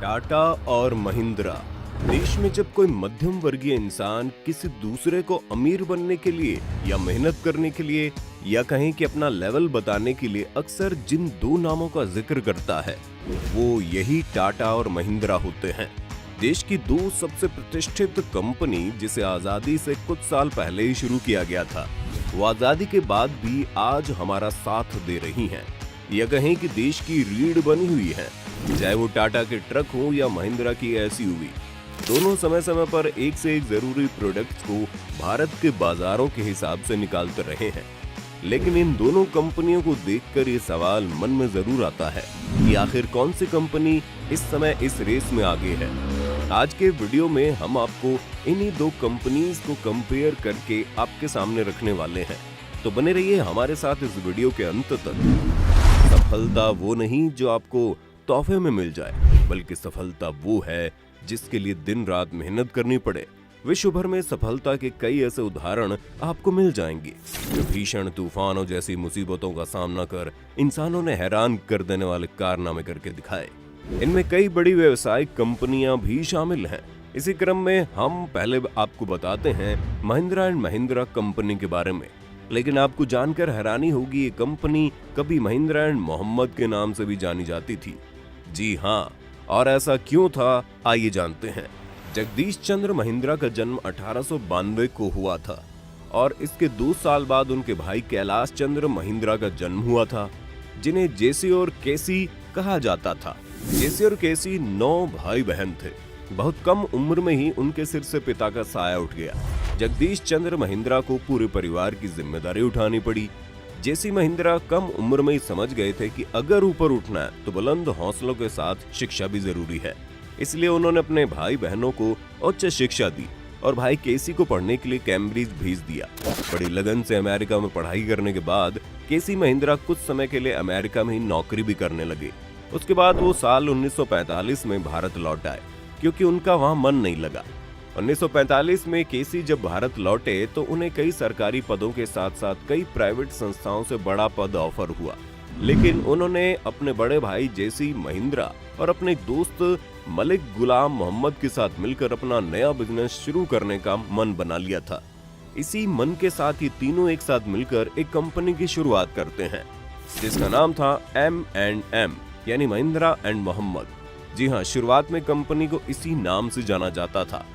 टाटा और महिंद्रा। देश में जब कोई मध्यम वर्गीय इंसान किसी दूसरे को अमीर बनने के लिए या मेहनत करने के लिए या कहें कि अपना लेवल बताने के लिए अक्सर जिन दो नामों का जिक्र करता है वो यही टाटा और महिंद्रा होते हैं। देश की दो सबसे प्रतिष्ठित कंपनी जिसे आजादी से कुछ साल पहले ही शुरू किया गया था, वो आजादी के बाद भी आज हमारा साथ दे रही हैं। या कहें कि देश की रीढ़ बनी हुई है। चाहे वो टाटा के ट्रक हो या महिंद्रा की एसयूवी, दोनों समय समय पर एक से एक जरूरी प्रोडक्ट्स को भारत के बाजारों के हिसाब से निकालते रहे हैं। लेकिन इन दोनों कंपनियों को देखकर ये सवाल मन में जरूर आता है कि आखिर कौन सी कंपनी इस समय इस रेस में आगे है। आज के वीडियो में हम आपको इन्हीं दो कंपनीज को कंपेयर करके आपके सामने रखने वाले हैं, तो बने रहिए हमारे साथ इस वीडियो के अंत तक। सफलता वो नहीं जो आपको तोहफे में मिल जाए, बल्कि सफलता वो है जिसके लिए दिन रात मेहनत करनी पड़े। विश्व भर में सफलता के कई ऐसे उदाहरण आपको मिल जाएंगे जो भीषण तूफानों जैसी मुसीबतों का सामना कर इंसानों ने हैरान कर देने वाले कारनामे करके दिखाए। इनमें कई बड़ी व्यावसायिक कंपनियां भी शामिल हैं। इसी क्रम में हम पहले आपको बताते हैं महिंद्रा एंड महिंद्रा कंपनी के बारे में। लेकिन आपको जानकर हैरानी होगी, ये कंपनी कभी महिंद्रा एंड मोहम्मद के नाम से भी जानी जाती थी। जी हाँ, और ऐसा क्यों था, आइए जानते हैं। जगदीश चंद्र महिंद्रा का जन्म 1892 को हुआ था और इसके 2 साल बाद उनके भाई कैलाश चंद्र महिंद्रा का जन्म हुआ था, जिन्हें जेसी और केसी कहा जाता था। जेसी और केसी 9 भाई बहन थे। बहुत कम उम्र में ही उनके सिर से पिता का साया उठ गया। जगदीश चंद्र महिंद्रा को पूरे परिवार की जिम्मेदारी उठानी पड़ी। जेसी महिंद्रा कम उम्र में ही समझ गए थे कि अगर ऊपर उठना है तो बुलंद हौसलों के साथ शिक्षा भी जरूरी है। इसलिए उन्होंने अपने भाई बहनों को उच्च शिक्षा दी और भाई केसी को पढ़ने के लिए कैम्ब्रिज भेज दिया। बड़ी लगन से अमेरिका में पढ़ाई करने के बाद केसी महिंद्रा कुछ समय के लिए अमेरिका में ही नौकरी भी करने लगे। उसके बाद वो साल 1945 में भारत लौट आए क्योंकि उनका वहां मन नहीं लगा। 1945 में केसी जब भारत लौटे तो उन्हें कई सरकारी पदों के साथ साथ कई प्राइवेट संस्थाओं से बड़ा पद ऑफर हुआ, लेकिन उन्होंने अपने बड़े भाई जेसी महिंद्रा और अपने दोस्त मलिक गुलाम मोहम्मद के साथ मिलकर अपना नया बिजनेस शुरू करने का मन बना लिया था। इसी मन के साथ ही तीनों एक साथ मिलकर एक कंपनी की शुरुआत करते हैं जिसका नाम था M&M, यानी महिंद्रा एंड मोहम्मद। जी हाँ, शुरुआत में कंपनी को इसी नाम से जाना जाता था।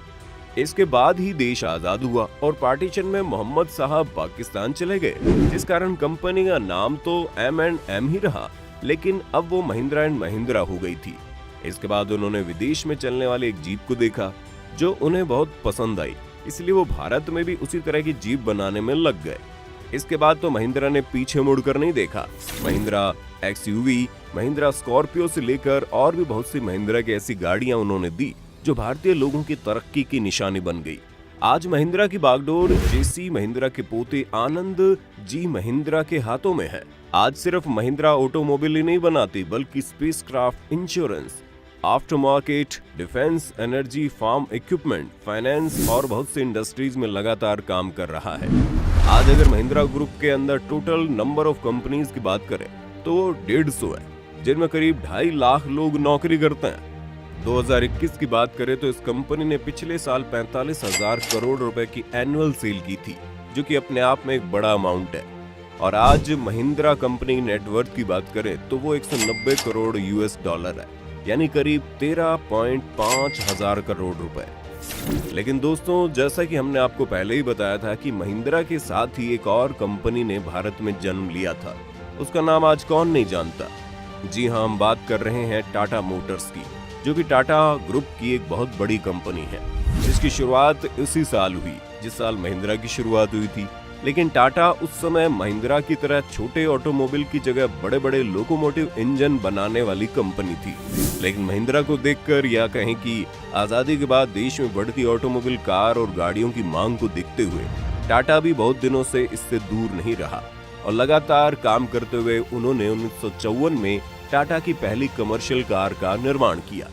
इसके बाद ही देश आजाद हुआ और पार्टीशन में मोहम्मद साहब पाकिस्तान चले गए, जिस कारण कंपनी का नाम तो M&M ही रहा, लेकिन अब वो महिंद्रा एंड महिंद्रा हो गई थी। इसके बाद उन्होंने विदेश में चलने वाले एक जीप को देखा जो उन्हें बहुत पसंद आई, इसलिए वो भारत में भी उसी तरह की जीप बनाने में लग गए। इसके बाद तो महिंद्रा ने पीछे मुड़कर नहीं देखा। महिंद्रा एक्सयूवी, महिंद्रा स्कॉर्पियो से लेकर और भी बहुत सी महिंद्रा की ऐसी गाड़ियां उन्होंने दी जो भारतीय लोगों की तरक्की की निशानी बन गई। आज महिंद्रा की बागडोर जेसी महिंद्रा के पोते आनंद जी महिंद्रा के हाथों में है। आज सिर्फ महिंद्रा ऑटोमोबाइल ही नहीं बनाती, बल्कि spacecraft, insurance, after market, defence, energy, farm equipment, finance और बहुत सी इंडस्ट्रीज में लगातार काम कर रहा है। आज अगर महिंद्रा ग्रुप के अंदर टोटल नंबर ऑफ कंपनीज की बात करें तो 150 है, जिनमें करीब 2.5 लाख लोग नौकरी करते हैं। 2021 की बात करें तो इस कंपनी ने पिछले साल 45,000 करोड़ रुपए की एनुअल सेल की थी, जो कि अपने आप में एक बड़ा अमाउंट है। और आज महिंद्रा कंपनी नेटवर्थ की बात करें तो वो 190 करोड़ US डॉलर है, यानी करीब 13.5 हजार करोड़ रुपए। लेकिन दोस्तों, जैसा कि हमने आपको पहले ही बताया था कि महिंद्रा के साथ ही एक और कंपनी ने भारत में जन्म लिया था। उसका नाम आज कौन नहीं जानता। जी हाँ, हम बात कर रहे हैं टाटा मोटर्स की, जो कि टाटा ग्रुप की एक बहुत बड़ी कंपनी है, जिसकी शुरुआत उसी साल हुई जिस साल महिंद्रा की शुरुआत हुई थी। लेकिन टाटा उस समय महिंद्रा की तरह छोटे ऑटोमोबाइल की जगह बड़े बड़े लोकोमोटिव इंजन बनाने वाली कंपनी थी। लेकिन महिंद्रा को देखकर या कहें कि आजादी के बाद देश में बढ़ती ऑटोमोबाइल, कार और गाड़ियों की मांग को देखते हुए टाटा भी बहुत दिनों से इससे दूर नहीं रहा और लगातार काम करते हुए उन्होंने 1954 में टाटा की पहली कमर्शियल कार का निर्माण किया।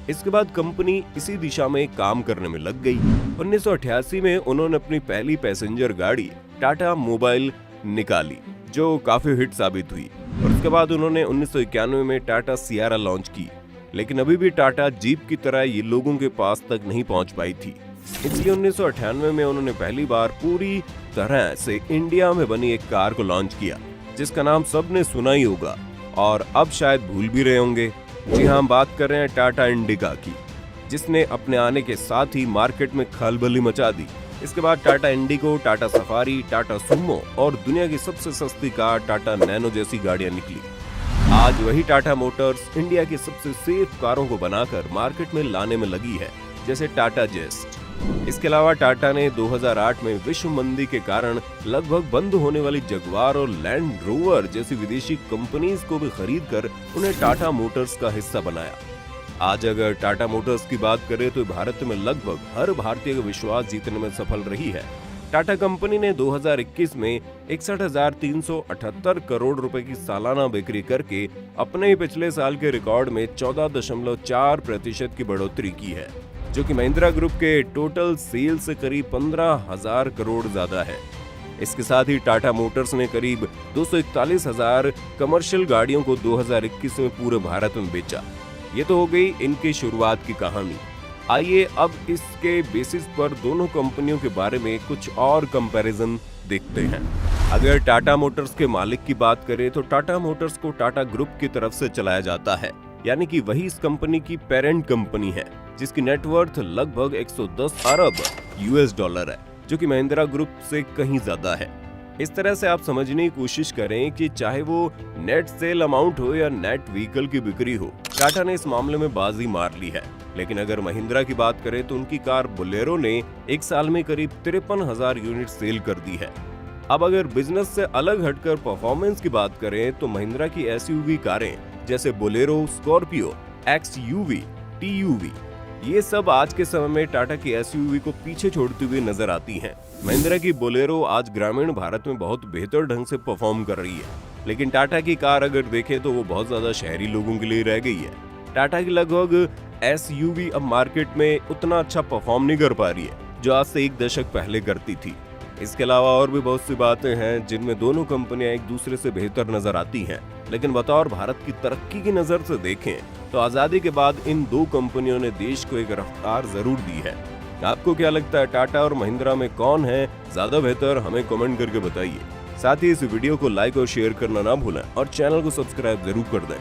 इसके बाद कंपनी इसी दिशा में काम करने में लग गई। 1988 में उन्होंने अपनी पहली पैसेंजर गाड़ी टाटा मोबाइल निकाली, जो काफी हिट साबित हुई। और उसके बाद उन्होंने 1991 में टाटा सियारा लॉन्च की। लेकिन अभी भी टाटा जीप की तरह ये लोगों के पास तक नहीं पहुंच पाई थी। इसलिए 1998 में उन्होंने पहली बार पूरी तरह से इंडिया में बनी एक कार को लॉन्च किया, जिसका नाम सबने सुना ही होगा और अब शायद भूल भी रहे होंगे। जी हाँ, हम बात कर रहे हैं टाटा इंडिका की, जिसने अपने आने के साथ ही मार्केट में खलबली मचा दी। इसके बाद Tata Indigo, Tata safari, Tata Sumo और दुनिया की सबसे सस्ती कार टाटा नैनो जैसी गाड़ियां निकली। आज वही टाटा मोटर्स इंडिया की सबसे सेफ कारों को बनाकर मार्केट में लाने में लगी है, जैसे टाटा जेस्ट। इसके अलावा टाटा ने 2008 में विश्व मंदी के कारण लगभग बंद होने वाली जगुआर और लैंड रोवर जैसी विदेशी कंपनीज को भी खरीदकर उन्हें टाटा मोटर्स का हिस्सा बनाया। आज अगर टाटा मोटर्स की बात करें तो भारत में लगभग हर भारतीय का विश्वास जीतने में सफल रही है। टाटा कंपनी ने 2021 में 61,378 करोड़ रुपए की सालाना बिक्री करके अपने ही पिछले साल के रिकॉर्ड में 14.4% की बढ़ोतरी की है, जो कि महिंद्रा ग्रुप के टोटल सेल से करीब 15,000 करोड़ ज्यादा है। इसके साथ ही टाटा मोटर्स ने करीब 241,000 कमर्शियल गाड़ियों को 2021 में पूरे भारत में बेचा। ये तो हो गई इनकी शुरुआत की कहानी। आइए अब इसके बेसिस पर दोनों कंपनियों के बारे में कुछ और कंपैरिजन देखते हैं। अगर टाटा मोटर्स के मालिक की बात करें तो टाटा मोटर्स को टाटा ग्रुप की तरफ से चलाया जाता है, यानी कि वही इस कंपनी की पेरेंट कंपनी है, जिसकी नेटवर्थ लगभग 110 अरब $, है, जो कि महिंद्रा ग्रुप से कहीं ज्यादा है। इस तरह से आप समझने की कोशिश करें कि चाहे वो नेट सेल अमाउंट हो या नेट व्हीकल की बिक्री हो, टाटा ने इस मामले में बाजी मार ली है। लेकिन अगर महिंद्रा की बात करें तो उनकी कार बोलेरो ने एक साल में करीब 53,000 यूनिट सेल कर दी है। अब अगर बिजनेस से अलग हटकर परफॉर्मेंस की बात करें तो महिंद्रा की एसयूवी कारें जैसे बोलेरो, स्कॉर्पियो, एक्सयूवी, टीयूवी, ये सब आज के समय में टाटा की एसयूवी को पीछे छोड़ती हुई नजर आती हैं। महिंद्रा की बोलेरो आज ग्रामीण भारत में बहुत बेहतर ढंग से परफॉर्म कर रही है, लेकिन टाटा की कार अगर देखें तो वो बहुत ज्यादा शहरी लोगों के लिए रह गई है। टाटा की लगभग एसयूवी अब मार्केट में उतना अच्छा परफॉर्म नहीं कर पा रही है जो आज से एक दशक पहले करती थी। इसके अलावा और भी बहुत सी बातें हैं जिनमें दोनों कंपनियां एक दूसरे से बेहतर नजर आती हैं, लेकिन बतौर भारत की तरक्की की नजर से देखें तो आजादी के बाद इन दो कंपनियों ने देश को एक रफ्तार जरूर दी है। आपको क्या लगता है, टाटा और महिंद्रा में कौन है ज्यादा बेहतर? हमें कमेंट करके बताइए। साथ ही इस वीडियो को लाइक और शेयर करना ना भूलें और चैनल को सब्सक्राइब जरूर कर दें।